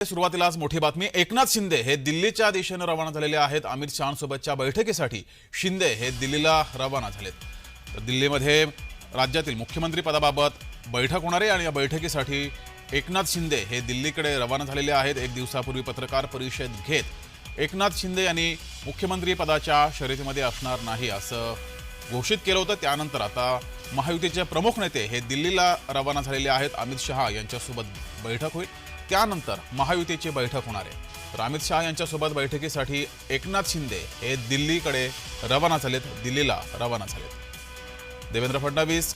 सुरुवातीलाच मोठी बातमी। एकनाथ शिंदे हे दिल्लीच्या दिशेने रवाना झालेले आहेत। अमित शहांसोबतच्या बैठकीसाठी शिंदे हे दिल्लीला रवाना झालेत। तर दिल्लीमध्ये राज्यातील मुख्यमंत्री पदाबाबत बैठक होणार आहे आणि या बैठकीसाठी एकनाथ शिंदे हे दिल्लीकडे रवाना झालेले आहेत। एक दिवसापूर्वी पत्रकार परिषद घेत एकनाथ शिंदे यांनी मुख्यमंत्री पदाच्या शर्यतीमध्ये असणार नाही असं घोषित केलं होतं। त्यानंतर आता महायुतीचे प्रमुख नेते हे दिल्लीला रवाना झालेले आहेत। अमित शहा यांच्यासोबत बैठक होईल, त्यानंतर महायुतीची बैठक होणार आहे। तर अमित शहा यांच्यासोबत बैठकीसाठी एकनाथ शिंदे हे दिल्लीकडे रवाना झालेत, दिल्लीला रवाना झालेत। देवेंद्र फडणवीस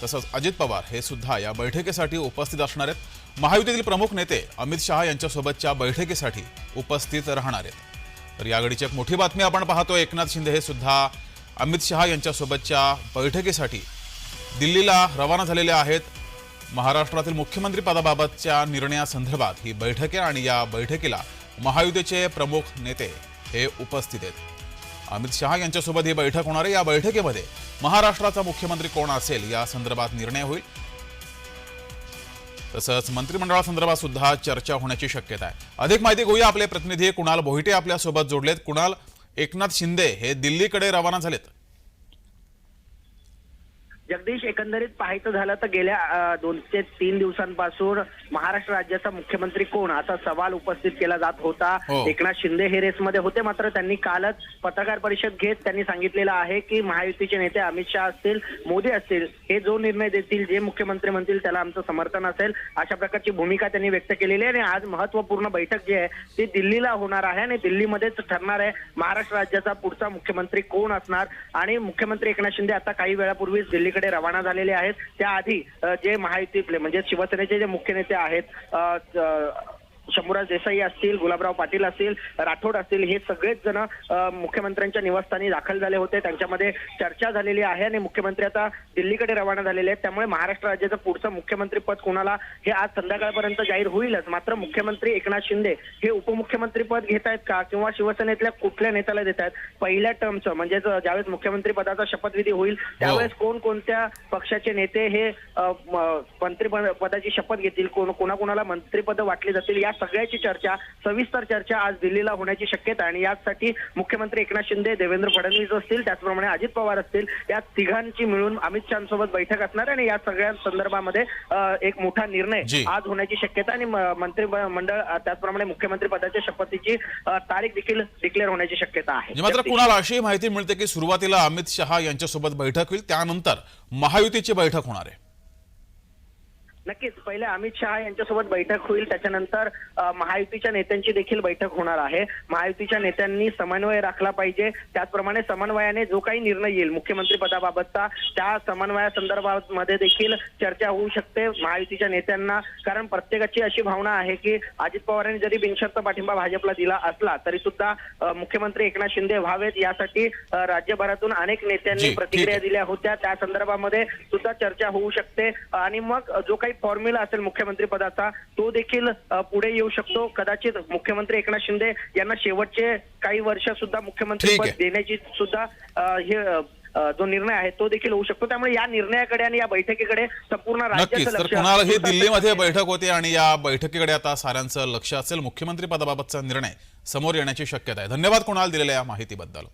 तसंच अजित पवार हे सुद्धा या बैठकीसाठी उपस्थित असणार आहेत। महायुतीतील प्रमुख नेते अमित शहा यांच्यासोबतच्या बैठकीसाठी उपस्थित राहणार आहेत। तर या घडीची एक मोठी बातमी आपण पाहतो। एकनाथ शिंदे हे सुद्धा अमित शहा यांच्यासोबतच्या बैठकीसाठी दिल्लीला रवाना झालेले आहेत। महाराष्ट्रातील मुख्यमंत्री पदाबाबतच्या निर्णयासंदर्भात ही बैठक आहे आणि या बैठकीला महायुतीचे प्रमुख नेते हे उपस्थित आहेत। अमित शहा यांच्यासोबत ही बैठक होणार आहे। या बैठकीमध्ये महाराष्ट्राचा मुख्यमंत्री कोण असेल या संदर्भात निर्णय होईल। तसंच मंत्रिमंडळासंदर्भात सुद्धा चर्चा होण्याची शक्यता आहे। अधिक माहिती घेऊया, आपले प्रतिनिधी कुणाल बोहिटे आपल्यासोबत जोडलेत। कुणाल, एकनाथ शिंदे हे दिल्लीकडे रवाना झालेत। जगदीश, एकंदरीत पाहायचं झालं तर गेल्या 2 ते 3 दिवसांपासून महाराष्ट्र राज्याचा मुख्यमंत्री कोण असा सवाल उपस्थित केला जात होता। एकनाथ शिंदे हे रेसमध्ये होते, मात्र त्यांनी कालच पत्रकार परिषद घेत त्यांनी सांगितलेलं आहे की महायुतीचे नेते अमित शहा असतील, मोदी असतील, हे जो निर्णय देतील, जे मुख्यमंत्री म्हणतील त्याला आमचं समर्थन असेल, अशा प्रकारची भूमिका त्यांनी व्यक्त केलेली आहे। आणि आज महत्त्वपूर्ण बैठक जी आहे ती दिल्लीला होणार आहे आणि दिल्लीमध्येच ठरणार आहे महाराष्ट्र राज्याचा पुढचा मुख्यमंत्री कोण असणार। आणि मुख्यमंत्री एकनाथ शिंदे आता काही वेळापूर्वीच दिल्लीकडे रवाना झालेले आहेत। त्याआधी जे महायुतीतले म्हणजे शिवसेनेचे जे मुख्य नेते आहेत, शंभूराज देसाई असतील, गुलाबराव पाटील असतील, राठोड असतील, हे सगळेच जण मुख्यमंत्र्यांच्या निवासस्थानी दाखल झाले होते। त्यांच्यामध्ये चर्चा झालेली आहे आणि मुख्यमंत्री आता दिल्लीकडे रवाना झालेले आहेत। त्यामुळे महाराष्ट्र राज्याचं पुढचं मुख्यमंत्री पद कोणाला हे आज संध्याकाळपर्यंत जाहीर होईलच। मात्र मुख्यमंत्री एकनाथ शिंदे हे उपमुख्यमंत्री पद घेत आहेत का किंवा शिवसेनेतल्या कुठल्या नेत्याला देत आहेत, पहिल्या टर्मचं म्हणजे ज्यावेळेस मुख्यमंत्री पदाचा शपथविधी होईल त्यावेळेस कोणकोणत्या पक्षाचे नेते हे मंत्री पदाची शपथ घेतील, कोणाकोणाला मंत्रिपद वाटली जातील, या सगळ्याची चर्चा, सविस्तर चर्चा आज दिल्लीला होण्याची शक्यता आहे। आणि यासाठी मुख्यमंत्री एकनाथ शिंदे, देवेंद्र फडणवीस असतील, त्याचप्रमाणे अजित पवार असतील, या तिघांची मिळून अमित शहांसोबत बैठक असणार आणि या सगळ्या संदर्भामध्ये एक मोठा निर्णय आज होण्याची शक्यता आणि मंत्रिमंडळ त्याचप्रमाणे मुख्यमंत्री पदाच्या शपथीची तारीख देखील डिक्लेअर होण्याची शक्यता आहे। मात्र कुणाला अशी माहिती मिळते की सुरुवातीला अमित शहा यांच्यासोबत बैठक होईल, त्यानंतर महायुतीची बैठक होणार आहे। नक्कीच, पहिले अमित शहा यांच्यासोबत बैठक होईल, त्याच्यानंतर महायुतीच्या नेत्यांची देखील बैठक होणार आहे। महायुतीच्या नेत्यांनी समन्वय राखला पाहिजे, त्याचप्रमाणे समन्वयाने जो काही निर्णय येईल मुख्यमंत्री पदाबाबतचा त्या समन्वयासंदर्भामध्ये देखील चर्चा होऊ शकते महायुतीच्या नेत्यांना। कारण प्रत्येकाची अशी भावना आहे की अजित पवारांनी जरी बिनशर्त पाठिंबा भाजपला दिला असला तरी सुद्धा मुख्यमंत्री एकनाथ शिंदे व्हावेत यासाठी राज्यभरातून अनेक नेत्यांनी प्रतिक्रिया दिल्या होत्या। त्या संदर्भामध्ये सुद्धा चर्चा होऊ शकते आणि मग जो काही फॉर्म्युला असेल मुख्यमंत्री पदाचा तो देखील पुढे येऊ शकतो। कदाचित मुख्यमंत्री एकनाथ शिंदे यांना शेवटचे काही वर्ष सुद्धा मुख्यमंत्री पद देण्याची सुद्धा जो निर्णय आहे तो देखील होऊ शकतो। त्यामुळे या निर्णयाकडे आणि या बैठकीकडे संपूर्ण राज्याचं लक्ष कुणाला ही दिल्लीमध्ये बैठक होते आणि या बैठकीकडे आता साऱ्यांचं लक्ष असेल। मुख्यमंत्री पदाबाबतचा निर्णय समोर येण्याची शक्यता आहे। धन्यवाद कुणाल दिलेल्या या माहितीबद्दल।